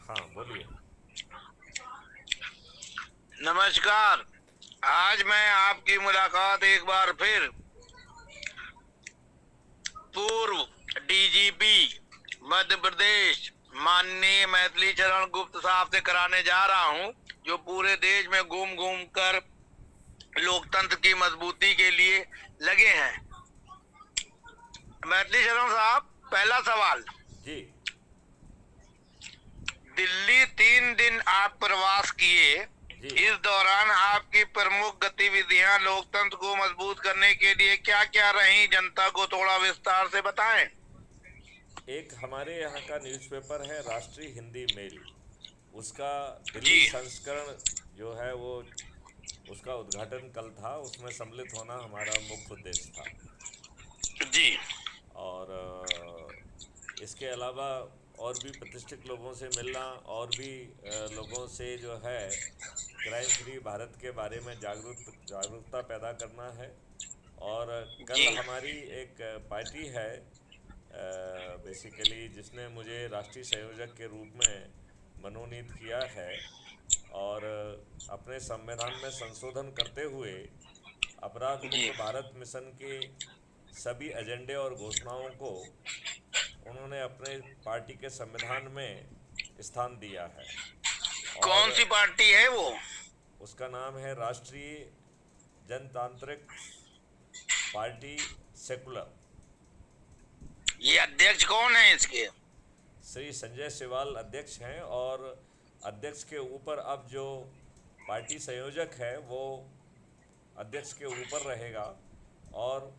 हाँ बोलिए। नमस्कार। आज मैं आपकी मुलाकात एक बार फिर पूर्व डीजीपी मध्य प्रदेश माननीय मैथिली चरण गुप्त साहब से कराने जा रहा हूं, जो पूरे देश में घूम घूम कर लोकतंत्र की मजबूती के लिए लगे हैं। मैथिली चरण साहब, पहला सवाल। जी। दिल्ली 3 दिन आप प्रवास किए। जी। इस दौरान आपकी प्रमुख गतिविधियां लोकतंत्र को मजबूत करने के लिए क्या क्या रही, जनता को थोड़ा विस्तार से बताएं। एक हमारे यहाँ का न्यूज़पेपर है राष्ट्रीय हिंदी मेल, उसका जी। दिल्ली संस्करण जो है वो उसका उद्घाटन कल था। उसमें सम्मिलित होना हमारा मुख्य उद्देश्य था। जी। और इसके अलावा और भी प्रतिष्ठित लोगों से मिलना और भी लोगों से जो है क्राइम फ्री भारत के बारे में जागरूकता पैदा करना है। और कल जी। हमारी एक पार्टी है बेसिकली जिसने मुझे राष्ट्रीय संयोजक के रूप में मनोनीत किया है। और अपने संविधान में संशोधन करते हुए अपराध जी। मुक्त भारत मिशन के सभी एजेंडे और घोषणाओं को उन्होंने अपने पार्टी के संविधान में स्थान दिया है। कौन और सी पार्टी है वो? उसका नाम है राष्ट्रीय जनतांत्रिक पार्टी सेकुलर। ये अध्यक्ष कौन है इसके? श्री संजय सिवाल अध्यक्ष हैं। और अध्यक्ष के ऊपर अब जो पार्टी संयोजक है वो अध्यक्ष के ऊपर रहेगा। और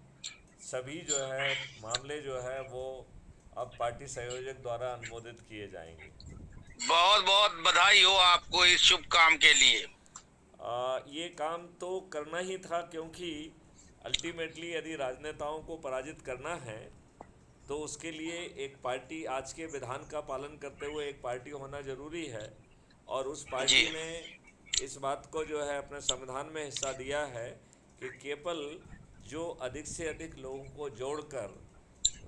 सभी जो है मामले जो है वो अब पार्टी संयोजक द्वारा अनुमोदित किए जाएंगे। बहुत बहुत बधाई हो आपको इस शुभ काम के लिए। ये काम तो करना ही था, क्योंकि अल्टीमेटली यदि राजनेताओं को पराजित करना है तो उसके लिए एक पार्टी, आज के विधान का पालन करते हुए एक पार्टी होना ज़रूरी है। और उस जी। पार्टी ने इस बात को जो है अपने संविधान में हिस्सा दिया है कि केवल जो अधिक से अधिक लोगों को जोड़कर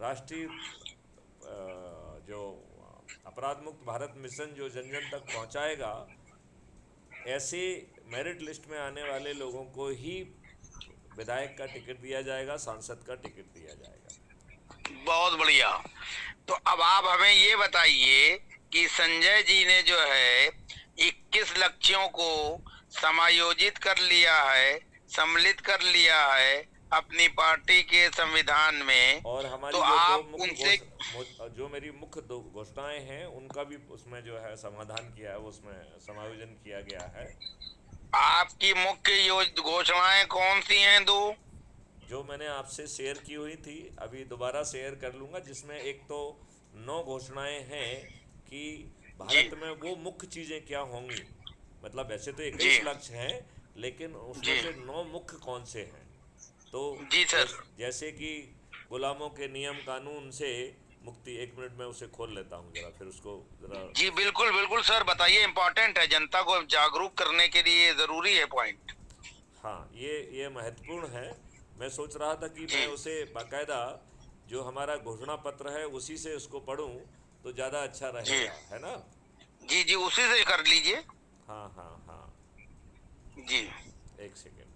राष्ट्रीय जो अपराध मुक्त भारत मिशन जो जन जन तक पहुंचाएगा, ऐसे मेरिट लिस्ट में आने वाले लोगों को ही विधायक का टिकट दिया जाएगा, सांसद का टिकट दिया जाएगा। बहुत बढ़िया। तो अब आप हमें ये बताइए कि संजय जी ने जो है 21 लक्ष्यों को समायोजित कर लिया है, सम्मिलित कर लिया है अपनी पार्टी के संविधान में। और तो हमारी जो दो आप मुख्य उनसे जो मेरी मुख्य दो घोषणाएं हैं उनका भी उसमें जो है समाधान किया है, उसमें समायोजन किया गया है। आपकी मुख्य घोषणाएं कौन सी हैं? दो। जो मैंने आपसे शेयर की हुई थी अभी दोबारा शेयर कर लूँगा, जिसमें एक तो 9 घोषणाएं हैं कि जी। भारत में वो मुख्य चीज़ें क्या होंगी। मतलब ऐसे तो जी। 21 लक्ष्य हैं, लेकिन उसमें जी। से 9 मुख्य कौन से हैं। तो जी सर। जैसे कि गुलामों के नियम कानून से मुक्ति। 1 मिनट में उसे खोल लेता हूँ ज़रा, फिर उसको ज़रा। जी बिल्कुल बिल्कुल सर, बताइए। इम्पोर्टेंट है, जनता को जागरूक करने के लिए जरूरी है पॉइंट। हाँ, ये महत्वपूर्ण है। मैं सोच रहा था कि मैं जी। उसे बाकायदा जो हमारा घोषणा पत्र है उसी से उसको पढूं तो ज़्यादा अच्छा जी। रहेगा, है ना। जी। जी उसी से कर लीजिए। हाँ हाँ हाँ। जी। एक सेकेंड।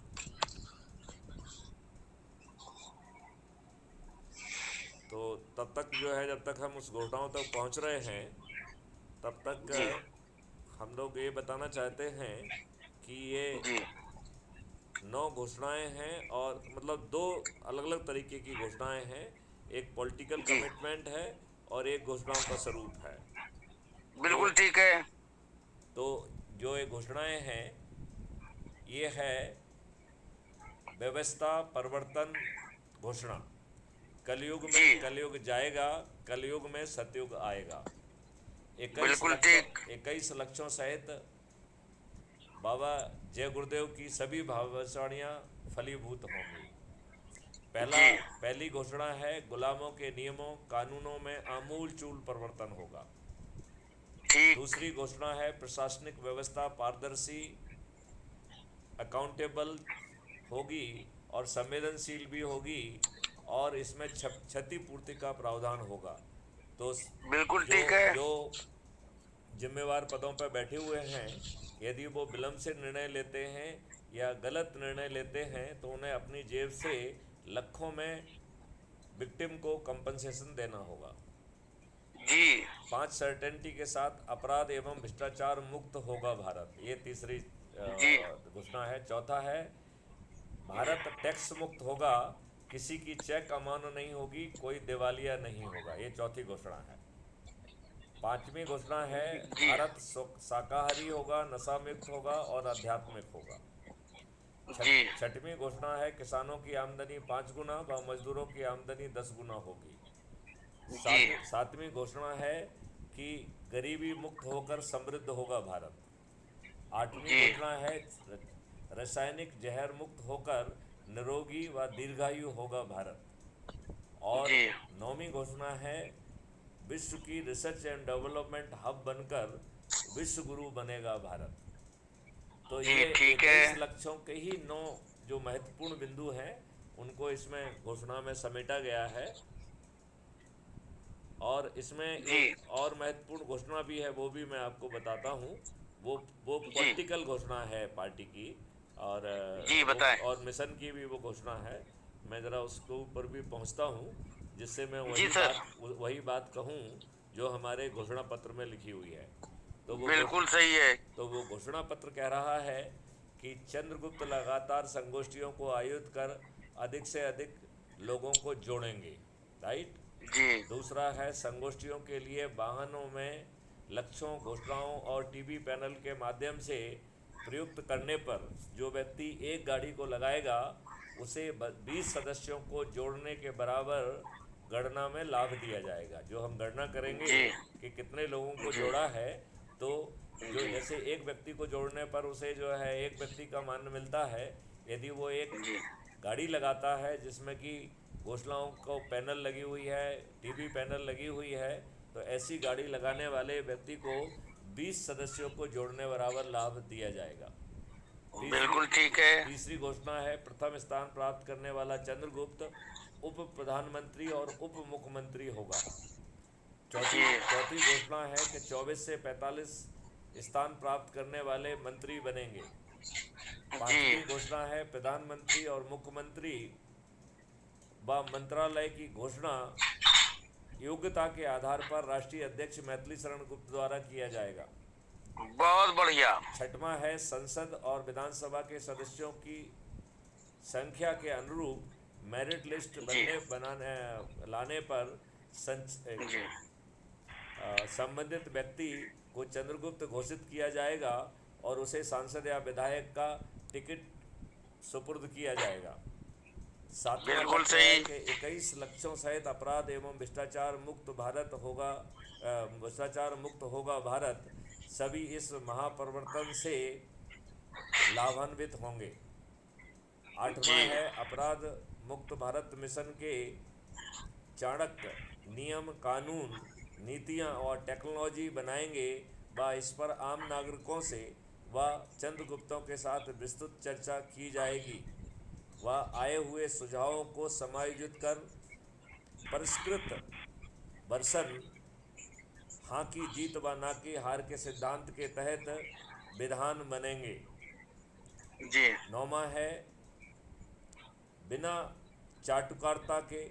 तो तब तक जो है, जब तक हम उस घोषणाओं तक पहुंच रहे हैं तब तक जी। हम लोग ये बताना चाहते हैं कि ये जी। 9 घोषणाएं हैं, और मतलब दो अलग अलग तरीके की घोषणाएं हैं। एक पॉलिटिकल जी कमिटमेंट है और एक घोषणाओं का स्वरूप है। तो बिल्कुल ठीक है। तो जो ये घोषणाएं हैं ये है व्यवस्था परिवर्तन घोषणा। कलयुग में जी कलयुग जाएगा, कलयुग में सतयुग आएगा। बिल्कुल ठीक। 21 लक्ष्यों सहित बाबा जय गुरुदेव की सभी भविष्यवाणियाँ फलीभूत होंगी। पहला जी पहली घोषणा है गुलामों के नियमों कानूनों में आमूल चूल परिवर्तन होगा। ठीक। दूसरी घोषणा है प्रशासनिक व्यवस्था पारदर्शी, अकाउंटेबल होगी और संवेदनशील भी होगी, और इसमें क्षतिपूर्ति का प्रावधान होगा। तो बिल्कुल जो ठीक है। जो जिम्मेवार पदों पर बैठे हुए हैं, यदि वो विलंब से निर्णय लेते हैं या गलत निर्णय लेते हैं तो उन्हें अपनी जेब से लाखों में विक्टिम को कंपनसेशन देना होगा। जी 5 सर्टेनिटी के साथ अपराध एवं भ्रष्टाचार मुक्त होगा भारत, ये तीसरी जी घोषणा है। चौथा है, भारत टैक्स मुक्त होगा, किसी की चेक अमान्य नहीं होगी, कोई दिवालिया नहीं होगा, ये चौथी घोषणा है। पांचवी घोषणा है, जी भारत शाकाहारी होगा, नशा मुक्त होगा और आध्यात्मिक होगा। जी छठवीं घोषणा है, किसानों की आमदनी 5 गुना व मजदूरों की आमदनी 10 गुना होगी। जी सातवीं घोषणा है कि गरीबी मुक्त होकर समृद्ध होगा भारत। आठवीं जी घोषणा है, रासायनिक जहर मुक्त होकर निरोगी व दीर्घायु होगा भारत। और जी नौवीं घोषणा है, विश्व की रिसर्च एंड डेवलपमेंट हब बनकर विश्व गुरु बनेगा भारत। तो जी ये ठीक 21 है। लक्ष्यों के ही 9 जो महत्वपूर्ण बिंदु हैं उनको इसमें घोषणा में समेटा गया है। और इसमें जी एक और महत्वपूर्ण घोषणा भी है, वो भी मैं आपको बताता हूँ। वो जी पॉलिटिकल घोषणा है पार्टी की, और जी वो बताएं। और मिशन की भी वो घोषणा है। मैं ज़रा उसके ऊपर भी पहुँचता हूँ, जिससे मैं जी सर, वही बात कहूँ जो हमारे घोषणा पत्र में लिखी हुई है। तो वो घोष बिल्कुल सही है। तो वो घोषणा पत्र कह रहा है कि चंद्रगुप्त लगातार संगोष्ठियों को आयोजित कर अधिक से अधिक लोगों को जोड़ेंगे, राइट। जी दूसरा है, संगोष्ठियों के लिए वाहनों में लक्ष्यों, घोषणाओं और टीवी पैनल के माध्यम से प्रयुक्त करने पर जो व्यक्ति एक गाड़ी को लगाएगा उसे 20 सदस्यों को जोड़ने के बराबर गणना में लाभ दिया जाएगा। जो हम गणना करेंगे जी कि कितने लोगों को जी जोड़ा है, तो जो जी जैसे एक व्यक्ति को जोड़ने पर उसे जो है एक व्यक्ति का मान मिलता है। यदि वो एक जी गाड़ी लगाता है जिसमें कि घोषणाओं को पैनल लगी हुई है, टीवी पैनल लगी हुई है, तो ऐसी गाड़ी लगाने वाले व्यक्ति को 20 सदस्यों को जोड़ने बराबर लाभ दिया जाएगा। तीसरी बिल्कुल ठीक है। तीसरी घोषणा है, प्रथम स्थान प्राप्त करने वाला चंद्रगुप्त उप प्रधानमंत्री और उप मुख्यमंत्री होगा। जी चौथी घोषणा है कि 24 से 45 स्थान प्राप्त करने वाले मंत्री बनेंगे। जी पांचवी घोषणा है, प्रधानमंत्री और मुख्यमंत्री व मंत्रालय की घोषणा योग्यता के आधार पर राष्ट्रीय अध्यक्ष मैथिली शरण गुप्त द्वारा किया जाएगा। बहुत बढ़िया। छठवां है, संसद और विधानसभा के सदस्यों की संख्या के अनुरूप मेरिट लिस्ट जी बनाने लाने पर जी संबंधित व्यक्ति को चंद्रगुप्त घोषित किया जाएगा और उसे सांसद या विधायक का टिकट सुपुर्द किया जाएगा। सातवां बिल्कुल लक्ष्य है सही। कि 21 लक्ष्यों सहित अपराध एवं भ्रष्टाचार मुक्त भारत होगा, भ्रष्टाचार मुक्त होगा भारत। सभी इस महापरिवर्तन से लाभान्वित होंगे। आठवां जी है, अपराध मुक्त भारत मिशन के चाणक्य नियम, कानून, नीतियां और टेक्नोलॉजी बनाएंगे व इस पर आम नागरिकों से व चंद्रगुप्तों के साथ विस्तृत चर्चा की जाएगी व आए हुए सुझावों को समायोजित कर परिष्कृत वर्षन हाँ की जीत व ना की हार के सिद्धांत के तहत विधान बनेंगे। जी नौमा है, बिना चाटुकारिता के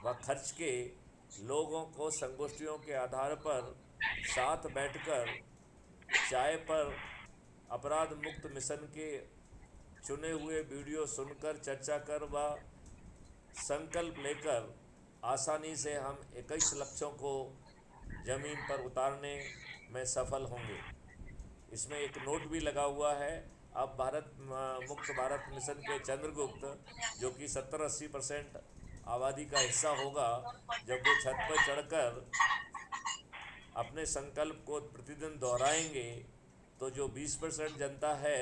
व खर्च के लोगों को संगोष्ठियों के आधार पर साथ बैठकर चाय पर अपराध मुक्त मिशन के चुने हुए वीडियो सुनकर चर्चा कर व संकल्प लेकर आसानी से हम 21 लक्ष्यों को ज़मीन पर उतारने में सफल होंगे। इसमें एक नोट भी लगा हुआ है, अब मुक्त भारत मिशन के चंद्रगुप्त जो कि 70-80% आबादी का हिस्सा होगा, जब वो छत पर चढ़कर अपने संकल्प को प्रतिदिन दोहराएंगे तो जो 20% जनता है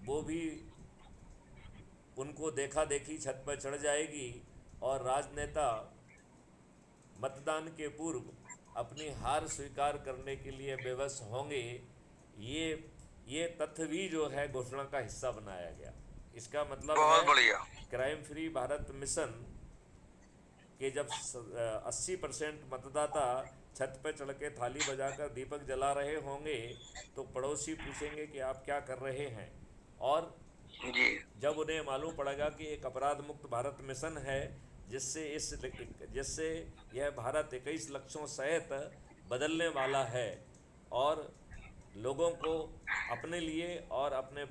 वो भी उनको देखा देखी छत पर चढ़ जाएगी और राजनेता मतदान के पूर्व अपनी हार स्वीकार करने के लिए विवश होंगे। ये तथ्य भी जो है घोषणा का हिस्सा बनाया गया। इसका मतलब है, बहुत बढ़िया। क्राइम फ्री भारत मिशन के जब 80% मतदाता छत पे चढ़ के थाली बजाकर दीपक जला रहे होंगे तो पड़ोसी पूछेंगे कि आप क्या कर रहे हैं। और जी जब उन्हें मालूम पड़ेगा कि एक अपराध मुक्त भारत मिशन है, जिससे यह भारत 21 लक्ष्यों सहित बदलने वाला है और लोगों को अपने लिए और अपने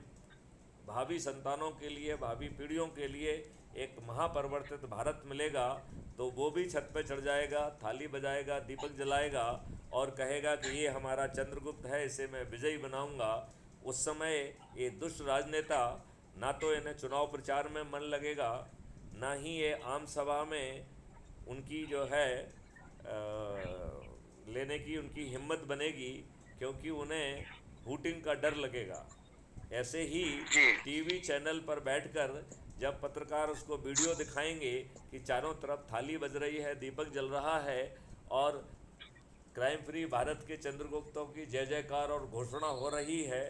भावी संतानों के लिए, भावी पीढ़ियों के लिए एक महापरिवर्तित भारत मिलेगा, तो वो भी छत पे चढ़ जाएगा, थाली बजाएगा, दीपक जलाएगा और कहेगा कि ये हमारा चंद्रगुप्त है, इसे मैं विजयी बनाऊंगा। उस समय ये दुष्ट राजनेता ना तो इन्हें चुनाव प्रचार में मन लगेगा, ना ही ये आम सभा में उनकी जो है लेने की उनकी हिम्मत बनेगी, क्योंकि उन्हें हूटिंग का डर लगेगा। ऐसे ही जी टीवी चैनल पर बैठकर जब पत्रकार उसको वीडियो दिखाएंगे कि चारों तरफ थाली बज रही है, दीपक जल रहा है और क्राइम फ्री भारत के चंद्रगुप्तों की जय जयकार और घोषणा हो रही है,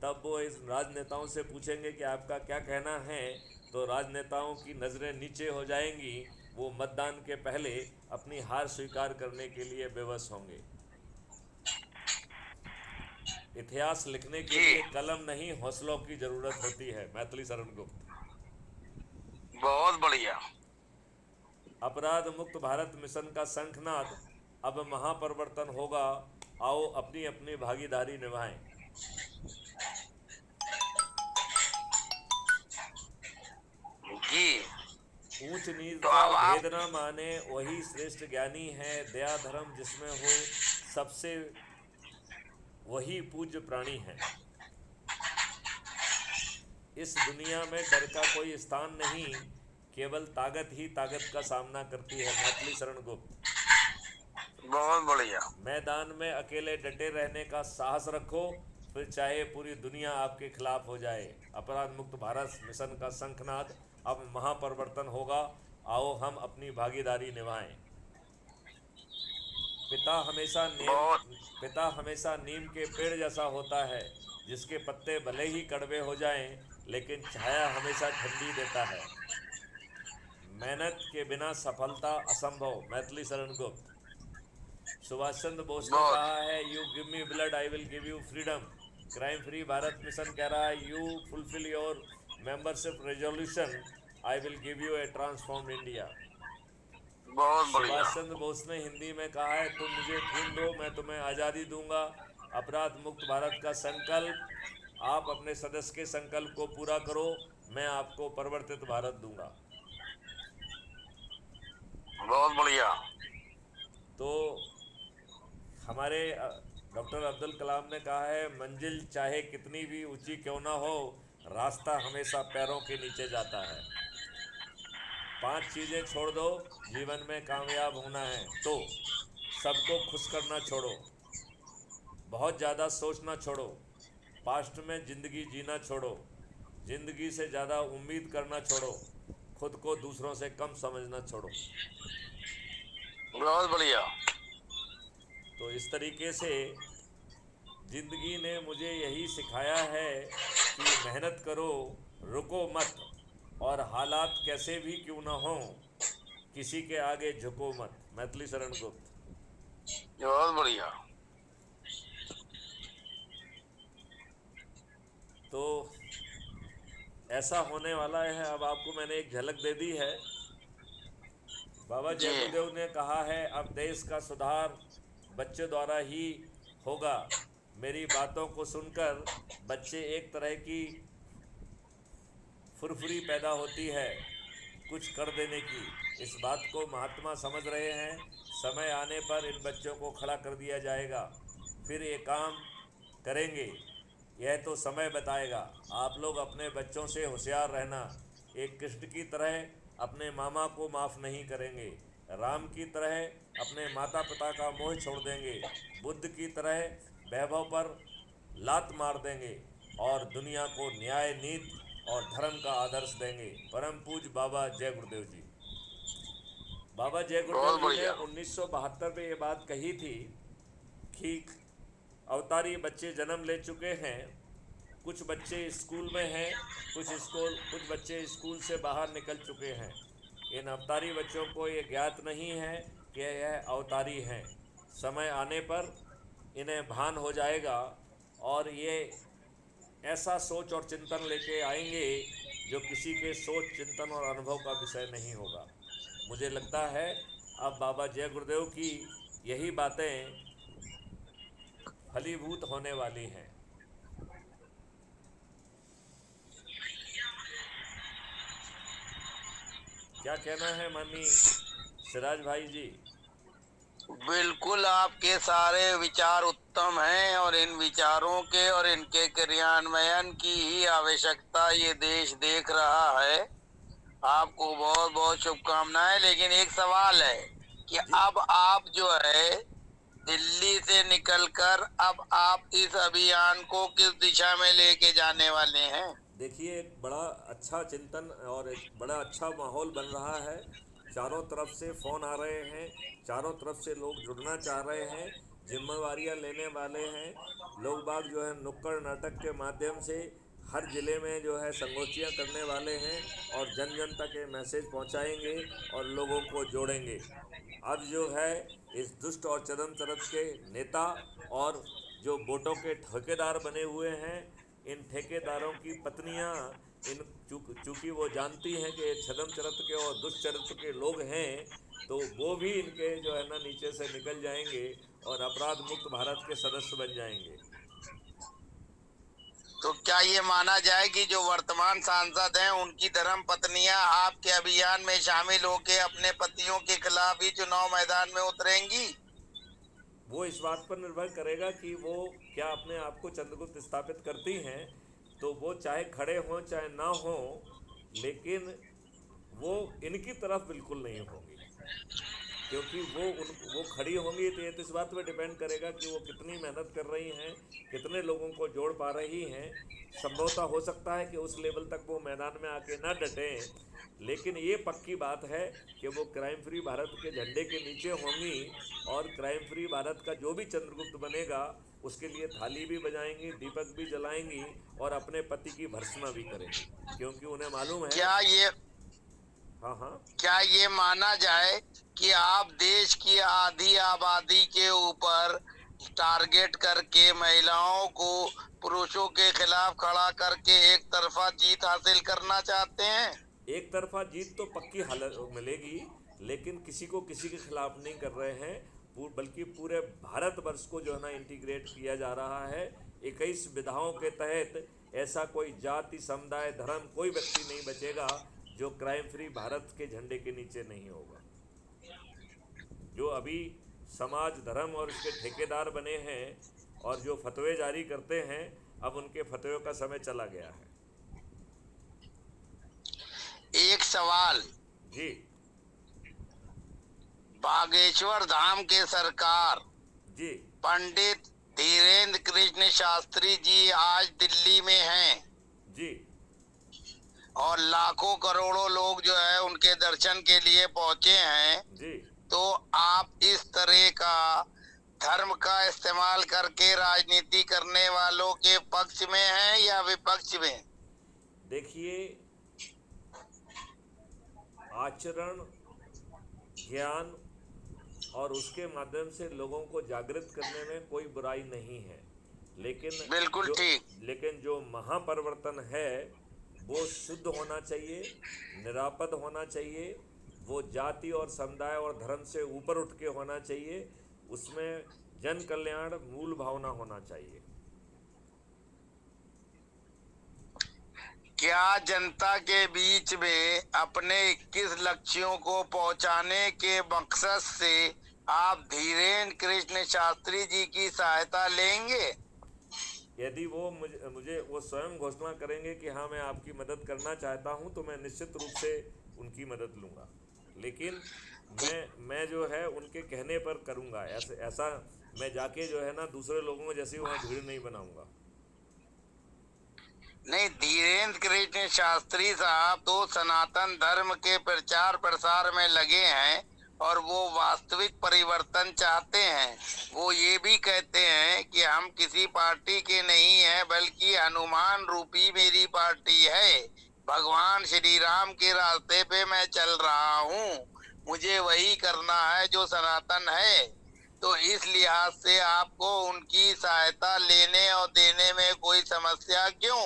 तब वो इस राजनेताओं से पूछेंगे कि आपका क्या कहना है। तो राजनेताओं की नज़रें नीचे हो जाएंगी, वो मतदान के पहले अपनी हार स्वीकार करने के लिए बेबस होंगे। इतिहास लिखने के जी लिए कलम नहीं, हौसलों की जरूरत होती है। मैथिली शरण गुप्त। बहुत बढ़िया। अपराध मुक्त भारत मिशन का शंखनाद, अब महापरिवर्तन होगा, आओ अपनी अपनी भागीदारी निभाएं। जी ऊंच नीच तो का अब आप भेद न माने वही श्रेष्ठ ज्ञानी है, दया धर्म जिसमें हो सबसे वही पूज्य प्राणी है। इस दुनिया में डर का कोई स्थान नहीं, केवल ताकत ही ताकत का सामना करती है। मैथिली शरण गुप्त। बहुत बढ़िया। मैदान में अकेले डटे रहने का साहस रखो, फिर चाहे पूरी दुनिया आपके खिलाफ हो जाए। अपराध मुक्त भारत मिशन का शंखनाद, अब महापरिवर्तन होगा, आओ हम अपनी भागीदारी निभाएं। बहुत पिता हमेशा नीम के पेड़ जैसा होता है, जिसके पत्ते भले ही कड़वे हो जाएं, लेकिन छाया हमेशा ठंडी देता है। मेहनत के बिना सफलता असंभव। मैथिली शरण गुप्त। सुभाष चंद्र बोस ने बहुत कहा है, you give me blood I will give you freedom. Crime free Bharat mission कह रहा है, you fulfil your membership resolution, I will give U A transformed India. बहुत बढ़िया। सुभाष चंद्र बोस ने हिंदी में कहा है, तुम मुझे खून दो मैं तुम्हें आज़ादी दूंगा। अपराध मुक्त भारत का संकल्प, आप अपने सदस्य के संकल्प को पूरा करो, मैं आपको परिवर्तित भारत दूंगा। बहुत बढ़िया। तो हमारे डॉक्टर अब्दुल कलाम ने कहा है, मंजिल चाहे कितनी भी ऊंची क्यों ना हो, रास्ता हमेशा पैरों के नीचे जाता है। 5 चीज़ें छोड़ दो जीवन में कामयाब होना है तो। सबको खुश करना छोड़ो, बहुत ज़्यादा सोचना छोड़ो, पास्ट में ज़िंदगी जीना छोड़ो, ज़िंदगी से ज़्यादा उम्मीद करना छोड़ो, खुद को दूसरों से कम समझना छोड़ो। बहुत बढ़िया। तो इस तरीके से ज़िंदगी ने मुझे यही सिखाया है कि मेहनत करो, रुको मत, और हालात कैसे भी क्यों ना हो, किसी के आगे झुको मत। मैथिली शरण गुप्त। बहुत बढ़िया। तो ऐसा होने वाला है, अब आपको मैंने एक झलक दे दी है। बाबा जय जी गुरुदेव ने कहा है, अब देश का सुधार बच्चे द्वारा ही होगा। मेरी बातों को सुनकर बच्चे एक तरह की फुरफुरी पैदा होती है कुछ कर देने की। इस बात को महात्मा समझ रहे हैं, समय आने पर इन बच्चों को खड़ा कर दिया जाएगा, फिर ये काम करेंगे, यह तो समय बताएगा। आप लोग अपने बच्चों से होशियार रहना। एक कृष्ण की तरह अपने मामा को माफ़ नहीं करेंगे, राम की तरह अपने माता पिता का मोह छोड़ देंगे, बुद्ध की तरह वैभव पर लात मार देंगे और दुनिया को न्याय, नीति और धर्म का आदर्श देंगे। परम पूज्य बाबा जय गुरुदेव जी। बाबा जय गुरुदेव बहुत जी ने बढ़िया। 1972 में ये बात कही थी कि अवतारी बच्चे जन्म ले चुके हैं, कुछ बच्चे स्कूल में हैं, कुछ बच्चे स्कूल से बाहर निकल चुके हैं। इन अवतारी बच्चों को ये ज्ञात नहीं है कि यह अवतारी हैं। समय आने पर इन्हें भान हो जाएगा और ये ऐसा सोच और चिंतन लेके आएंगे जो किसी के सोच चिंतन और अनुभव का विषय नहीं होगा। मुझे लगता है अब बाबा जय गुरुदेव की यही बातें फलीभूत होने वाली हैं। क्या कहना है माननीय सिराज भाई जी? बिल्कुल, आपके सारे विचार उत्तम हैं और इन विचारों के और इनके क्रियान्वयन की ही आवश्यकता ये देश देख रहा है। आपको बहुत बहुत शुभकामनाएं। लेकिन एक सवाल है कि जी अब आप जो है दिल्ली से निकलकर अब आप इस अभियान को किस दिशा में लेके जाने वाले हैं? देखिए, एक बड़ा अच्छा चिंतन और एक बड़ा अच्छा माहौल बन रहा है। चारों तरफ से फ़ोन आ रहे हैं, चारों तरफ से लोग जुड़ना चाह रहे हैं, जिम्मेवारियां लेने वाले हैं। लोग बाग जो है नुक्कड़ नाटक के माध्यम से हर ज़िले में जो है संगोष्ठियां करने वाले हैं और जन जन तक ये मैसेज पहुंचाएंगे और लोगों को जोड़ेंगे। अब जो है इस दुष्ट और चरम चरत के नेता और जो वोटों के ठेकेदार बने हुए हैं, इन ठेकेदारों की पत्नियां, इन चूंकि वो जानती हैं कि ये छदम चरत के और दुष्चरित्र के लोग हैं, तो वो भी इनके जो है ना नीचे से निकल जाएंगे और अपराध मुक्त भारत के सदस्य बन जाएंगे। तो क्या ये माना जाए कि जो वर्तमान सांसद हैं उनकी धर्म पत्नियां आपके अभियान में शामिल होकर अपने पतियों के खिलाफ ही चुनाव मैदान में उतरेंगी? वो इस बात पर निर्भर करेगा कि वो क्या अपने आप को चंद्रगुप्त स्थापित करती हैं। तो वो चाहे खड़े हों चाहे ना हों, लेकिन वो इनकी तरफ बिल्कुल नहीं होंगी, क्योंकि वो खड़ी होंगी तो ये तो इस बात पे डिपेंड करेगा कि वो कितनी मेहनत कर रही हैं, कितने लोगों को जोड़ पा रही हैं। संभवतः हो सकता है कि उस लेवल तक वो मैदान में आके ना डटें, लेकिन ये पक्की बात है कि वो क्राइम फ्री भारत के झंडे के नीचे होंगी और क्राइम फ्री भारत का जो भी चंद्रगुप्त बनेगा उसके लिए थाली भी बजाएंगी, दीपक भी जलाएंगी और अपने पति की भर्त्सना भी करेंगी, क्योंकि उन्हें मालूम है। क्या ये हाँ हाँ। क्या ये माना जाए कि आप देश की आधी आबादी के ऊपर टारगेट करके महिलाओं को पुरुषों के खिलाफ खड़ा करके एक तरफा जीत हासिल करना चाहते हैं? एक तरफा जीत तो पक्की हालत मिलेगी, लेकिन किसी को किसी के खिलाफ नहीं कर रहे हैं, बल्कि पूरे भारतवर्ष को जो है ना इंटीग्रेट किया जा रहा है। 21 विधाओं के तहत ऐसा कोई जाति समुदाय धर्म कोई व्यक्ति नहीं बचेगा जो क्राइम फ्री भारत के झंडे के नीचे नहीं होगा। जो अभी समाज धर्म और इसके ठेकेदार बने हैं और जो फतवे जारी करते हैं, अब उनके फतवे का समय चला गया है। एक सवाल, जी बागेश्वर धाम के सरकार जी पंडित धीरेन्द्र कृष्ण शास्त्री जी आज दिल्ली में हैं जी और लाखों करोड़ों लोग जो है उनके दर्शन के लिए पहुंचे हैं। जी तो आप इस तरह का धर्म का इस्तेमाल करके राजनीति करने वालों के पक्ष में हैं या विपक्ष में? देखिए, आचरण, ज्ञान और उसके माध्यम से लोगों को जागृत करने में कोई बुराई नहीं है, बिल्कुल ठीक। लेकिन जो महापरिवर्तन है वो शुद्ध होना चाहिए, निरापद होना चाहिए, वो जाति और समुदाय और धर्म से ऊपर उठ के होना चाहिए, उसमें जन कल्याण मूल भावना होना चाहिए। क्या जनता के बीच में अपने 21 लक्ष्यों को पहुंचाने के मकसद से आप धीरेन्द्र कृष्ण शास्त्री जी की सहायता लेंगे? यदि वो मुझे वो स्वयं घोषणा करेंगे कि हाँ मैं आपकी मदद करना चाहता हूँ, तो मैं निश्चित रूप से उनकी मदद लूँगा, लेकिन मैं जो है उनके कहने पर करूँगा। ऐसा मैं जाके जो है ना दूसरे लोगों जैसे वहाँ भीड़ नहीं बनाऊँगा। नहीं, धीरेन्द्र कृष्ण शास्त्री साहब तो सनातन धर्म के प्रचार प्रसार में लगे हैं और वो वास्तविक परिवर्तन चाहते हैं। वो ये भी कहते हैं कि हम किसी पार्टी के नहीं हैं, बल्कि हनुमान रूपी मेरी पार्टी है। भगवान श्री राम के रास्ते पे मैं चल रहा हूँ, मुझे वही करना है जो सनातन है। तो इस लिहाज से आपको उनकी सहायता लेने और देने में कोई समस्या क्यों?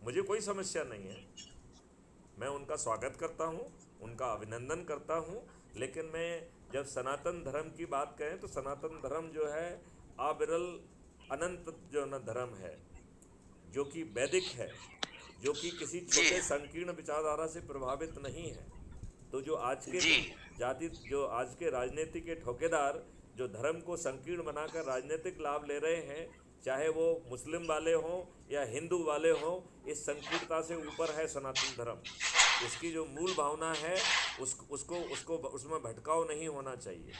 मुझे कोई समस्या नहीं है, मैं उनका स्वागत करता हूँ, उनका अभिनंदन करता हूँ। लेकिन मैं जब सनातन धर्म की बात करें तो सनातन धर्म जो है अविरल अनंत जो न धर्म है, जो कि वैदिक है, जो कि किसी जी छोटे संकीर्ण विचारधारा से प्रभावित नहीं है। तो जी जो आज के राजनीति के ठोकेदार जो धर्म को संकीर्ण बनाकर राजनीतिक लाभ ले रहे हैं, चाहे वो मुस्लिम वाले हों या हिंदू वाले हों, इस संकीर्णता से ऊपर है सनातन धर्म। इसकी जो मूल भावना है उसको उसको उसमें भटकाव नहीं होना चाहिए।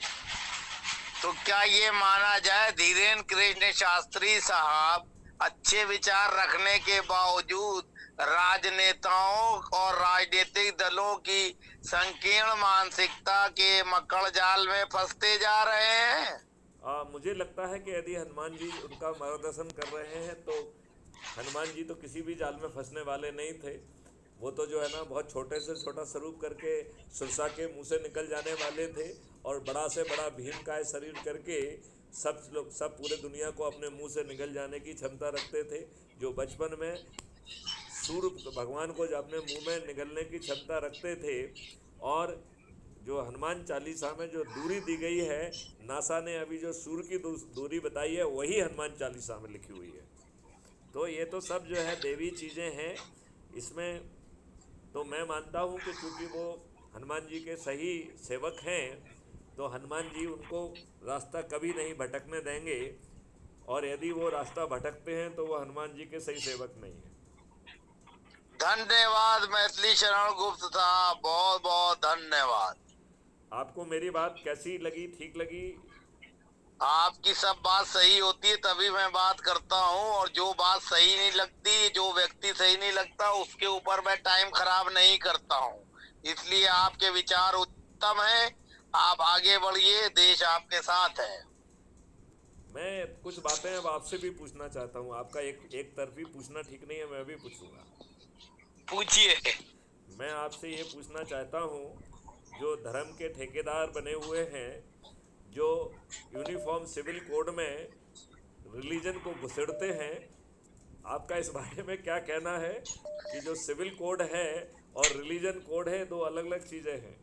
तो क्या ये माना जाए धीरेन्द्र कृष्ण शास्त्री साहब अच्छे विचार रखने के बावजूद राजनेताओं और राजनीतिक दलों की संकीर्ण मानसिकता के मकड़ जाल में फंसते जा रहे हैं? मुझे लगता है कि यदि हनुमान जी उनका मार्गदर्शन कर रहे हैं तो हनुमान जी तो किसी भी जाल में फंसने वाले नहीं थे। वो तो जो है ना बहुत छोटे से छोटा स्वरूप करके सुरसा के मुंह से निकल जाने वाले थे, और बड़ा से बड़ा भीम का शरीर करके सब पूरे दुनिया को अपने मुंह से निकल जाने की क्षमता रखते थे। जो बचपन में सूर्य भगवान को जो अपने मुंह में निगलने की क्षमता रखते थे, और जो हनुमान चालीसा में जो दूरी दी गई है, नासा ने अभी जो सूर्य की दूरी बताई है वही हनुमान चालीसा में लिखी हुई है। तो ये तो सब जो है देवी चीज़ें हैं इसमें। तो मैं मानता हूँ कि चूँकि वो हनुमान जी के सही सेवक हैं, तो हनुमान जी उनको रास्ता कभी नहीं भटकने देंगे, और यदि वो रास्ता भटकते हैं तो वो हनुमान जी के सही सेवक नहीं है। धन्यवाद मैथिली शरण गुप्त साहब, बहुत बहुत धन्यवाद। आपको मेरी बात कैसी लगी, ठीक लगी? आपकी सब बात सही होती है तभी मैं बात करता हूँ, और जो बात सही नहीं लगती, जो व्यक्ति सही नहीं लगता, उसके ऊपर मैं टाइम खराब नहीं करता हूँ। इसलिए आपके विचार उत्तम हैं, आप आगे बढ़िए, देश आपके साथ है। मैं कुछ बातें अब आपसे भी पूछना चाहता हूँ। आपका एक तरफी पूछना ठीक नहीं है, मैं भी पूछूंगा। पूछिए। मैं आपसे ये पूछना चाहता हूँ, जो धर्म के ठेकेदार बने हुए हैं, जो यूनिफॉर्म सिविल कोड में रिलीजन को घुसेड़ते हैं, आपका इस बारे में क्या कहना है कि जो सिविल कोड है और रिलीजन कोड है दो अलग अलग चीज़ें हैं?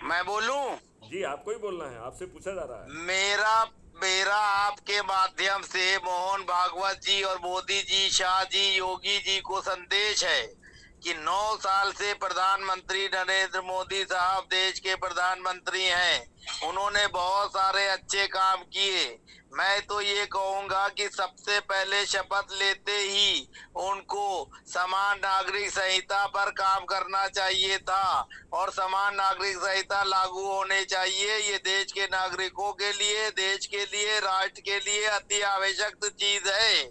मैं बोलूं? जी, आपको ही बोलना है, आपसे पूछा जा रहा है। मेरा मेरा आपके माध्यम से मोहन भागवत जी और मोदी जी, शाह जी, योगी जी को संदेश है कि 9 साल से प्रधानमंत्री नरेंद्र मोदी साहब देश के प्रधानमंत्री हैं। उन्होंने बहुत सारे अच्छे काम किए। मैं तो ये कहूंगा कि सबसे पहले शपथ लेते ही उनको समान नागरिक संहिता पर काम करना चाहिए था, और समान नागरिक संहिता लागू होने चाहिए। ये देश के नागरिकों के लिए, देश के लिए, राष्ट्र के लिए अति आवश्यक चीज है।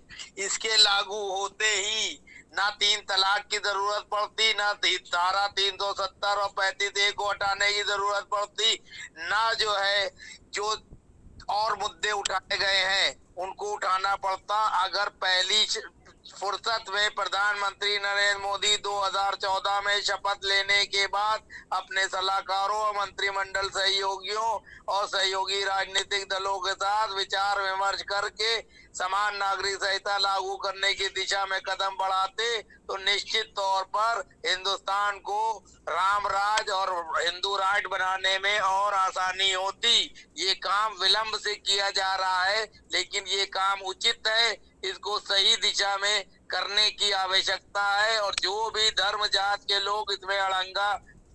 इसके लागू होते ही ना 3 तलाक की जरूरत पड़ती, ना धारा 370 और 35A को हटाने की जरूरत पड़ती, ना जो है जो और मुद्दे उठाए गए हैं उनको उठाना पड़ता। अगर पहली फुर्सत में प्रधानमंत्री नरेंद्र मोदी 2014 में शपथ लेने के बाद अपने सलाहकारों और मंत्रिमंडल सहयोगियों और सहयोगी राजनीतिक दलों के साथ विचार विमर्श करके समान नागरिक संहिता लागू करने की दिशा में कदम बढ़ाते तो निश्चित तौर पर हिंदुस्तान को राम राज और हिंदू राष्ट्र बनाने में और आसानी होती। ये काम विलंब से किया जा रहा है, लेकिन ये काम उचित है। इसको सही दिशा में करने की आवश्यकता है, और जो भी धर्म जात के लोग इसमें अड़ंगा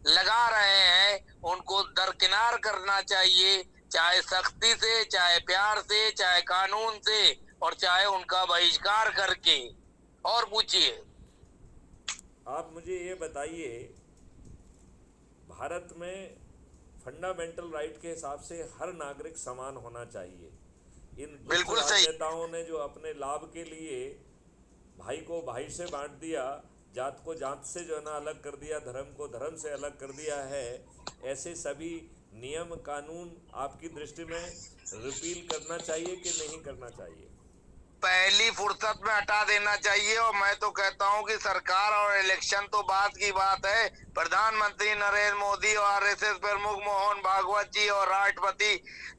लगा रहे हैं उनको दरकिनार करना चाहिए, चाहे सख्ती से, चाहे प्यार से, चाहे कानून से, और चाहे उनका बहिष्कार करके। और पूछिए। आप मुझे ये बताइए, भारत में फंडामेंटल राइट के हिसाब से हर नागरिक समान होना चाहिए। इन दुष्ट बिल्कुल सही। राजनेताओं ने जो अपने लाभ के लिए भाई को भाई से बांट दिया, जात को जात से जो है ना अलग कर दिया, धर्म को धर्म से अलग कर दिया है, ऐसे सभी नियम कानून आपकी दृष्टि में रिपील करना चाहिए कि नहीं करना चाहिए? पहली फुर्सत में हटा देना चाहिए। और मैं तो कहता हूं कि सरकार और इलेक्शन तो बात की बात है, प्रधानमंत्री नरेंद्र मोदी और आरएसएस प्रमुख मोहन भागवत जी और राष्ट्रपति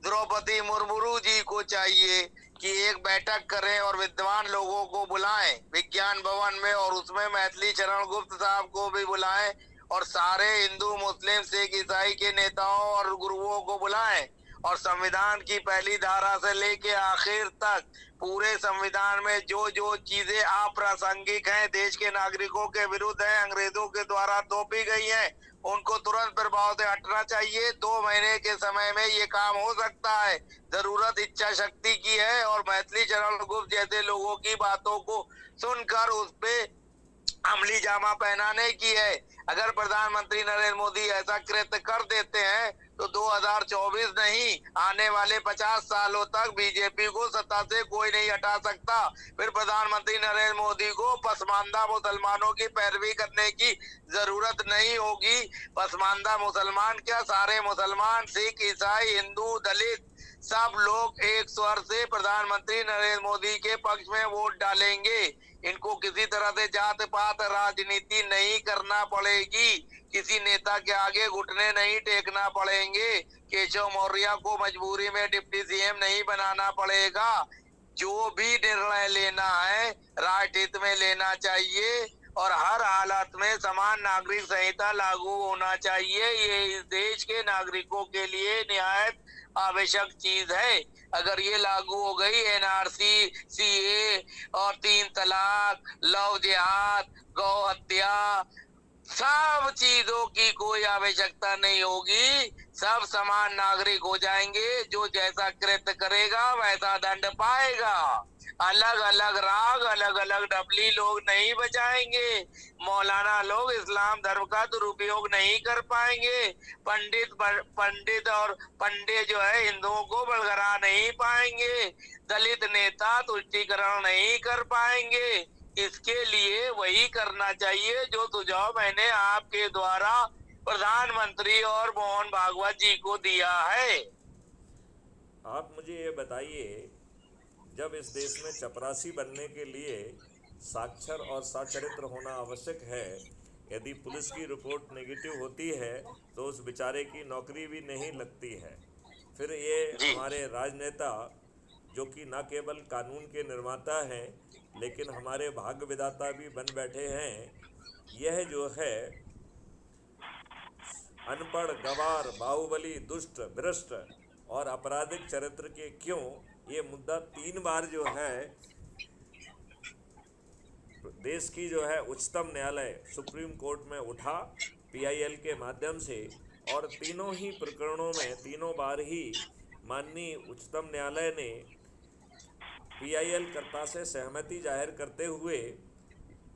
द्रौपदी मुर्मू जी को चाहिए कि एक बैठक करें और विद्वान लोगों को बुलाएं विज्ञान भवन में, और उसमें मैथिली चरण गुप्त साहब को भी बुलाएं और सारे हिंदू मुस्लिम सिख ईसाई के नेताओं और गुरुओं को बुलाएं और संविधान की पहली धारा से लेके आखिर तक पूरे संविधान में जो जो चीजें अप्रासंगिक हैं, देश के नागरिकों के विरुद्ध हैं, अंग्रेजों के द्वारा थोपी गई हैं, उनको तुरंत प्रभाव से हटना चाहिए। 2 महीने के समय में ये काम हो सकता है। जरूरत इच्छा शक्ति की है और मैथिली चरण गुप्त जैसे लोगों की बातों को सुनकर उस पे अमली जामा पहनाने की है। अगर प्रधानमंत्री नरेंद्र मोदी ऐसा कृत्य कर देते हैं तो 2024 नहीं, आने वाले 50 सालों तक बीजेपी को सत्ता से कोई नहीं हटा सकता। फिर प्रधानमंत्री नरेंद्र मोदी को पसमानदा मुसलमानों की पैरवी करने की जरूरत नहीं होगी। पसमानदा मुसलमान क्या, सारे मुसलमान, सिख, ईसाई, हिंदू, दलित सब लोग एक स्वर से प्रधानमंत्री नरेंद्र मोदी के पक्ष में वोट डालेंगे। इनको किसी तरह से जात पात राजनीति नहीं करना पड़ेगी, किसी नेता के आगे घुटने नहीं टेकना पड़ेंगे, केशव मौर्य को मजबूरी में डिप्टी सीएम नहीं बनाना पड़ेगा। जो भी निर्णय लेना है राष्ट्रहित में लेना चाहिए और हर हालत में समान नागरिक संहिता लागू होना चाहिए। ये इस देश के नागरिकों के लिए निहायत आवश्यक चीज है। अगर ये लागू हो गई, एनआरसी, सीए और 3 तलाक, लव जिहाद, गौ हत्या, सब चीजों की कोई आवश्यकता नहीं होगी। सब समान नागरिक हो जाएंगे। जो जैसा कृत्य करेगा वैसा दंड पाएगा। अलग अलग राग, अलग अलग डबली लोग नहीं बचाएंगे। मौलाना लोग इस्लाम धर्म का दुरुपयोग नहीं कर पाएंगे। पंडित और पंडे जो है हिंदुओं को बलगरा नहीं पाएंगे। दलित नेता तुष्टीकरण नहीं कर पाएंगे। इसके लिए वही करना चाहिए जो सुझाव मैंने आपके द्वारा प्रधानमंत्री और मोहन भागवत जी को दिया है। आप मुझे ये बताइए, जब इस देश में चपरासी बनने के लिए साक्षर और सचरित्र होना आवश्यक है, यदि पुलिस की रिपोर्ट नेगेटिव होती है तो उस बेचारे की नौकरी भी नहीं लगती है। फिर ये जी हमारे राजनेता, जो कि न केवल कानून के निर्माता हैं लेकिन हमारे भाग्य विधाता भी बन बैठे हैं, यह जो है अनपढ़, गवार, बाहुबली, दुष्ट, भ्रष्ट और आपराधिक चरित्र के क्यों, ये मुद्दा 3 बार जो है देश की जो है उच्चतम न्यायालय सुप्रीम कोर्ट में उठा पीआईएल के माध्यम से, और तीनों ही प्रकरणों में 3 बार ही माननीय उच्चतम न्यायालय ने पीआईएल कर्ता से सहमति जाहिर करते हुए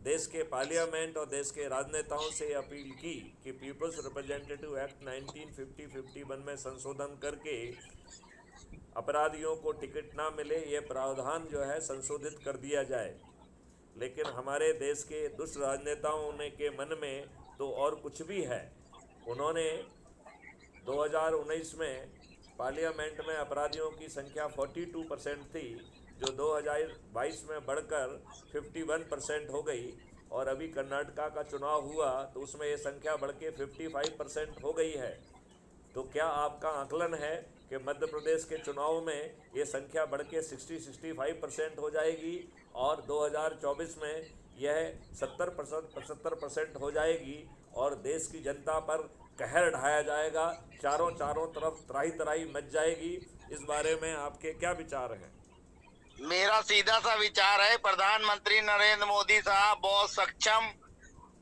देश के पार्लियामेंट और देश के राजनेताओं से अपील की कि पीपल्स रिप्रेजेंटेटिव एक्ट 1950-51 में संशोधन करके अपराधियों को टिकट ना मिले, ये प्रावधान जो है संशोधित कर दिया जाए। लेकिन हमारे देश के दुष्ट राजनेताओं ने के मन में तो और कुछ भी है। उन्होंने 2019 में पार्लियामेंट में अपराधियों की संख्या 42% थी, जो 2022 में बढ़कर 51% हो गई, और अभी कर्नाटका का चुनाव हुआ तो उसमें ये संख्या बढ़ के 55% हो गई है। तो क्या आपका आकलन है कि मध्य प्रदेश के चुनाव में ये संख्या बढ़ के 60-65% हो जाएगी और 2024 में यह 70-75% हो जाएगी और देश की जनता पर कहर ढाया जाएगा, चारों तरफ त्राही तराही मच जाएगी? इस बारे में आपके क्या विचार हैं? मेरा सीधा सा विचार है, प्रधानमंत्री नरेंद्र मोदी साहब बहुत सक्षम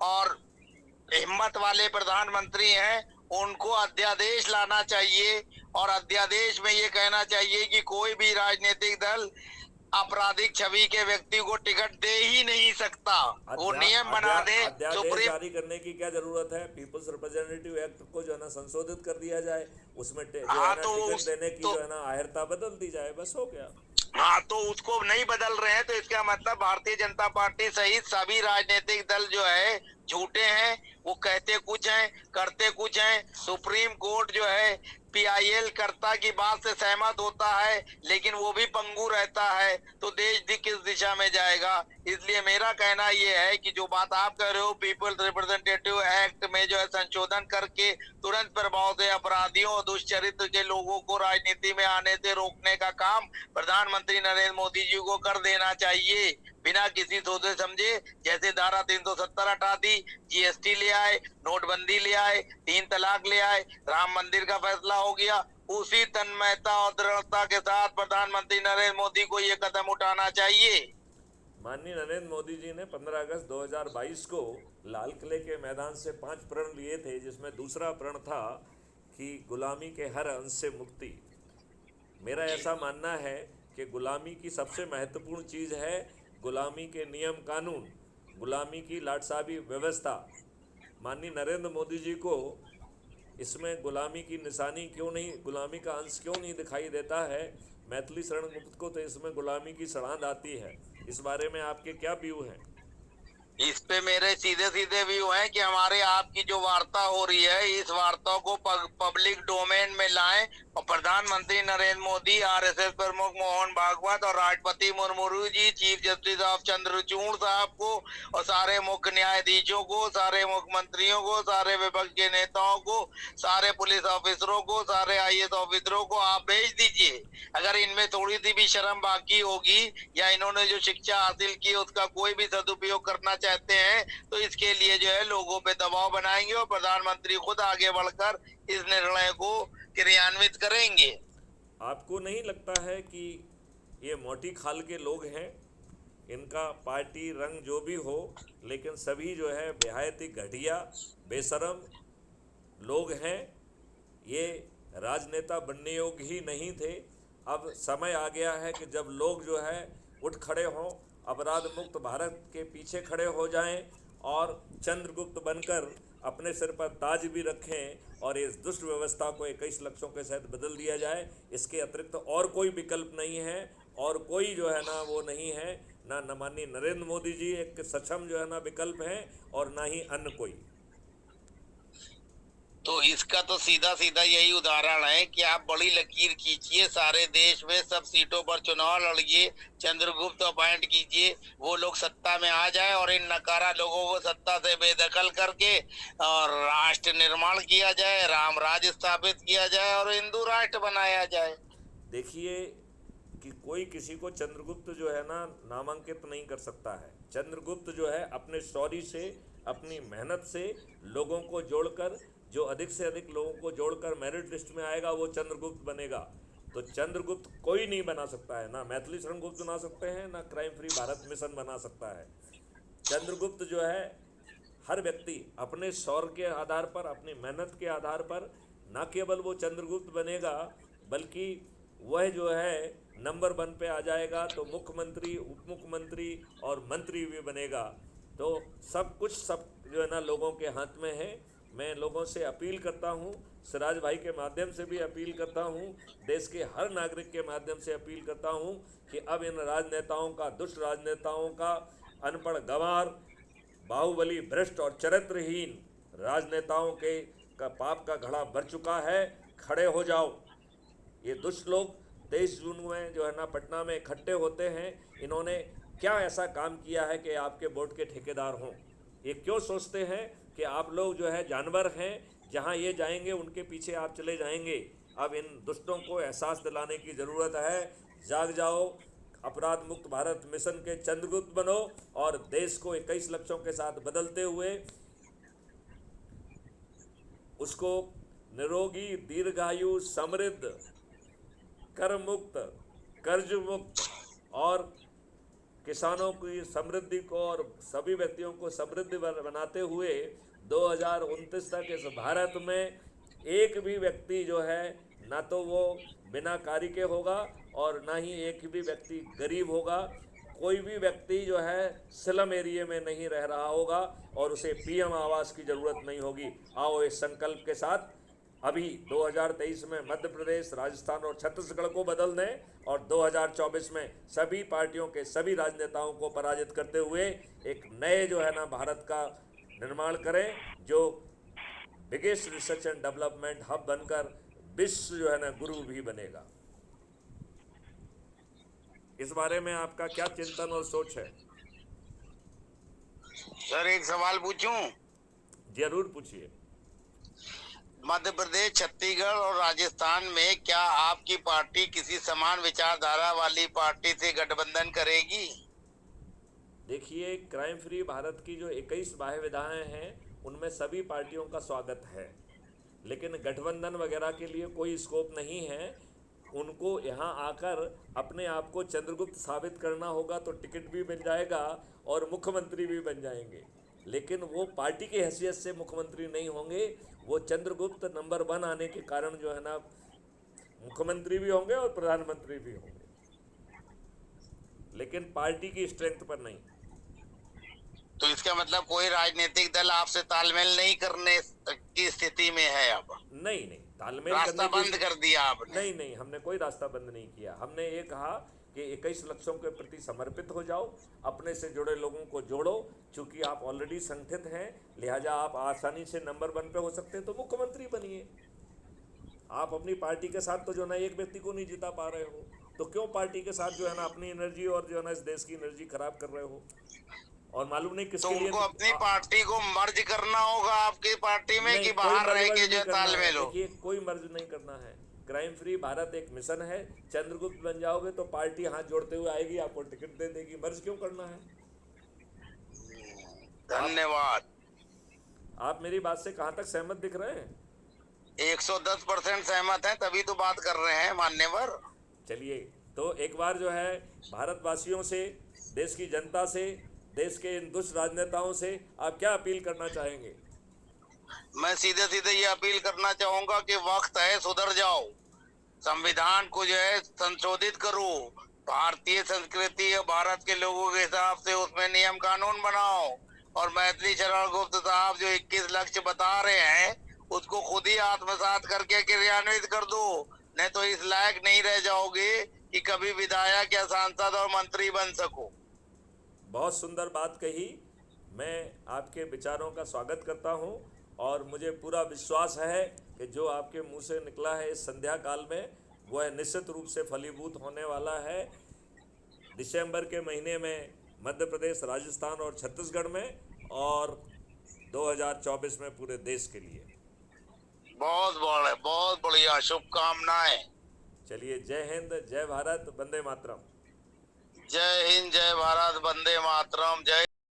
और हिम्मत वाले प्रधानमंत्री हैं। उनको अध्यादेश लाना चाहिए और अध्यादेश में ये कहना चाहिए कि कोई भी राजनीतिक दल आपराधिक छवि के व्यक्ति को टिकट दे ही नहीं सकता। वो नियम बना दे। अध्यादेश जारी करने की क्या जरूरत है? पीपल्स रिप्रेजेंटेटिव एक्ट को जो है ना संशोधित कर दिया जाए, उसमें जो है ना टिकट देने की जो है ना आहर्ता बदल दी जाए, बस हो गया। हाँ, तो उसको नहीं बदल रहे हैं तो इसका मतलब भारतीय जनता पार्टी सहित सभी राजनीतिक दल जो है झूठे हैं, वो कहते कुछ हैं, करते कुछ हैं। सुप्रीम कोर्ट जो है पीआईएल कर्ता की बात से सहमत होता है, लेकिन वो भी पंगु रहता है, तो देश किस दिशा में जाएगा। इसलिए मेरा कहना ये है कि जो बात आप कह रहे हो, पीपल्स रिप्रेजेंटेटिव एक्ट में जो है संशोधन करके तुरंत प्रभाव से अपराधियों और दुष्चरित्र के लोगों को राजनीति में आने से रोकने का काम प्रधानमंत्री नरेंद्र मोदी जी को कर देना चाहिए, बिना किसी सोचे समझे। जैसे धारा 370 हटा दी, जीएसटी ले आए, नोटबंदी ले आए, 3 तलाक ले आए, राम मंदिर का फैसला हो गया, उसी तन्मयता और दृढ़ता के साथ प्रधानमंत्री नरेंद्र मोदी को ये कदम उठाना चाहिए। माननीय नरेंद्र मोदी जी ने 15 अगस्त 2022 को लाल किले के मैदान से 5 प्रण लिए थे, जिसमें दूसरा प्रण था कि गुलामी के हर अंश से मुक्ति। मेरा ऐसा मानना है कि गुलामी की सबसे महत्वपूर्ण चीज़ है गुलामी के नियम कानून, गुलामी की लाटसाबी व्यवस्था। माननीय नरेंद्र मोदी जी को इसमें गुलामी की निशानी क्यों नहीं, गुलामी का अंश क्यों नहीं दिखाई देता है। मैथिली शरण गुप्त को तो इसमें गुलामी की सड़ांध आती है। इस बारे में आपके क्या व्यू हैं? इस पे मेरे सीधे सीधे व्यू हैं कि हमारे आपकी जो वार्ता हो रही है, इस वार्ता को पब्लिक डोमेन में लाएं और प्रधानमंत्री नरेंद्र मोदी, आरएसएस प्रमुख मोहन भागवत और राष्ट्रपति Murmu ji, chief justice of Chandrachud साहब को और सारे मुख्य न्यायाधीशों को, सारे मुख्यमंत्रियों को, सारे विपक्ष के नेताओं को, सारे पुलिस ऑफिसरों को, सारे आईएएस ऑफिसरों को आप भेज दीजिए। अगर इनमें थोड़ी सी भी शर्म बाकी होगी या इन्होंने जो शिक्षा हासिल की उसका कोई भी सदुपयोग करना चाहते हैं, तो इसके लिए जो है लोगों पे दबाव बनाएंगे और प्रधानमंत्री खुद आगे बढ़कर इस निर्णय को क्रियान्वित करेंगे। आपको नहीं लगता है कि ये मोटी खाल के लोग हैं, इनका पार्टी रंग जो भी हो, लेकिन सभी जो है बेहद ही घटिया बेशरम लोग हैं, ये राजनेता बनने योग्य ही नहीं थे। अब समय आ गया है कि जब लोग जो है उठ खड़े हों, अपराध मुक्त भारत के पीछे खड़े हो जाएं और चंद्रगुप्त बनकर अपने सिर पर ताज भी रखें और इस दुष्ट व्यवस्था को 21 लक्ष्यों के साथ बदल दिया जाए। इसके अतिरिक्त और कोई विकल्प नहीं है और कोई जो है ना वो नहीं है, ना माननीय नरेंद्र मोदी जी एक सक्षम जो है ना विकल्प है और ना ही अन्य कोई। तो इसका तो सीधा सीधा यही उदाहरण है कि आप बड़ी लकीर खींचिए, सारे देश में सब सीटों पर चुनाव लड़िए, चंद्रगुप्त अपॉइंट कीजिए, वो लोग सत्ता में आ जाए और इन नकारा लोगों को सत्ता से बेदखल करके और राष्ट्र निर्माण किया जाए, राम राज्य स्थापित किया जाए और हिंदू राष्ट्र बनाया जाए। देखिए कि कोई किसी को चंद्रगुप्त जो है ना नामांकित नहीं कर सकता है। चंद्रगुप्त जो है अपने शौर्य से, अपनी मेहनत से लोगों को जोड़कर, जो अधिक से अधिक लोगों को जोड़कर मेरिट लिस्ट में आएगा वो चंद्रगुप्त बनेगा। तो चंद्रगुप्त कोई नहीं बना सकता है, ना मैथिली शरण गुप्त बना सकते हैं, ना क्राइम फ्री भारत मिशन बना सकता है। चंद्रगुप्त जो है हर व्यक्ति अपने शौर्य के आधार पर, अपनी मेहनत के आधार पर न केवल वो चंद्रगुप्त बनेगा, बल्कि वह जो है नंबर 1 पे आ जाएगा, तो मुख्यमंत्री, उप मुख्यमंत्री और मंत्री भी बनेगा। तो सब कुछ सब जो है ना लोगों के हाथ में है। मैं लोगों से अपील करता हूँ, सिराज भाई के माध्यम से भी अपील करता हूँ, देश के हर नागरिक के माध्यम से अपील करता हूँ कि अब इन राजनेताओं का, दुष्ट राजनेताओं का, अनपढ़ गंवार, बाहुबली, भ्रष्ट और चरित्रहीन राजनेताओं के का पाप का घड़ा भर चुका है। खड़े हो जाओ। ये दुष्ट लोग 23 जून में जो है ना पटना में इकट्ठे होते हैं। इन्होंने क्या ऐसा काम किया है कि आपके वोट के ठेकेदार हों? ये क्यों सोचते हैं कि आप लोग जो है जानवर हैं, जहां ये जाएंगे उनके पीछे आप चले जाएंगे? अब इन दुष्टों को एहसास दिलाने की ज़रूरत है। जाग जाओ, अपराध मुक्त भारत मिशन के चंद्रगुप्त बनो और देश को 21 लक्ष्यों के साथ बदलते हुए उसको निरोगी, दीर्घायु, समृद्ध, कर मुक्त, कर्ज मुक्त और किसानों की समृद्धि को और सभी व्यक्तियों को समृद्धि बनाते हुए 2029 तक इस भारत में एक भी व्यक्ति जो है ना तो वो बिना कार्य के होगा और ना ही एक भी व्यक्ति गरीब होगा। कोई भी व्यक्ति जो है स्लम एरिया में नहीं रह रहा होगा और उसे पीएम आवास की ज़रूरत नहीं होगी। आओ इस संकल्प के साथ अभी 2023 में मध्य प्रदेश, राजस्थान और छत्तीसगढ़ को बदल दें और 2024 में सभी पार्टियों के सभी राजनेताओं को पराजित करते हुए एक नए जो है ना भारत का निर्माण करें, जो biggest research and development hub बनकर विश्व जो है ना गुरु भी बनेगा। इस बारे में आपका क्या चिंतन और सोच है? सर एक सवाल पूछूं? जरूर पूछिए। मध्य प्रदेश, छत्तीसगढ़ और राजस्थान में क्या आपकी पार्टी किसी समान विचारधारा वाली पार्टी से गठबंधन करेगी? देखिए, क्राइम फ्री भारत की जो 21 बाह्य विधाएं हैं उनमें सभी पार्टियों का स्वागत है, लेकिन गठबंधन वगैरह के लिए कोई स्कोप नहीं है। उनको यहाँ आकर अपने आप को चंद्रगुप्त साबित करना होगा तो टिकट भी मिल जाएगा और मुख्यमंत्री भी बन जाएंगे, लेकिन वो पार्टी की हैसियत से मुख्यमंत्री नहीं होंगे। वो चंद्रगुप्त नंबर 1 आने के कारण जो है ना मुख्यमंत्री भी होंगे और प्रधानमंत्री भी होंगे, लेकिन पार्टी की स्ट्रेंथ पर नहीं। तो इसका मतलब कोई राजनीतिक दल आपसे तालमेल नहीं करने की स्थिति में है अब? नहीं नहीं, तालमेल रास्ता करने बंद कर दिया आपने? नहीं नहीं, हमने कोई रास्ता बंद नहीं किया। हमने ये कहा कि 21 लक्ष्यों के प्रति समर्पित हो जाओ, अपने से जुड़े लोगों को जोड़ो। चूंकि आप ऑलरेडी संगठित हैं, लिहाजा आप आसानी से नंबर 1 पे हो सकते हैं, तो मुख्यमंत्री बनिए। आप अपनी पार्टी के साथ तो जो ना एक व्यक्ति को नहीं जिता पा रहे हो, तो क्यों पार्टी के साथ जो है ना अपनी एनर्जी और जो है ना इस देश की एनर्जी खराब कर रहे हो? और मालूम नहीं तो किसके लिए। उनको अपनी पार्टी को मर्ज करना होगा आपकी पार्टी में, कि बाहर रह के जो तालमेल हो? देखिए, कोई मर्ज नहीं करना है। क्राइम फ्री भारत एक मिशन है। चंद्रगुप्त बन जाओगे तो पार्टी हाथ जोड़ते हुए आएगी, आपको टिकट दे देगी। मर्ज क्यों करना है? धन्यवाद। आप मेरी बात से कहाँ तक सहमत दिख रहे हैं? 110% सहमत हैं, तभी तो बात कर रहे हैं मान्यवर। चलिए, तो एक बार जो है भारतवासियों से, देश की जनता से, देश के इन दुष्ट राजनेताओं से आप क्या अपील करना चाहेंगे? मैं सीधे सीधे ये अपील करना चाहूंगा कि वक्त है, सुधर जाओ। संविधान को जो है संशोधित करो, भारतीय संस्कृति और भारत के लोगों के हिसाब से उसमें नियम कानून बनाओ, और मैथिली शरण गुप्त साहब जो 21 लक्ष्य बता रहे हैं उसको खुद ही आत्मसात करके क्रियान्वित कर दो। नहीं तो इस लायक नहीं रह जाओगे कि कभी विधायक या सांसद और मंत्री बन सको। बहुत सुंदर बात कही। मैं आपके विचारों का स्वागत करता हूं, और मुझे पूरा विश्वास है कि जो आपके मुंह से निकला है इस संध्या काल में, वह निश्चित रूप से फलीभूत होने वाला है। दिसंबर के महीने में मध्य प्रदेश, राजस्थान और छत्तीसगढ़ में, और 2024 में पूरे देश के लिए। बहुत बढ़िया, शुभकामनाएं। चलिए, जय हिंद, जय भारत, वंदे मातरम। जय हिंद, जय भारत, वंदे मातरम। जय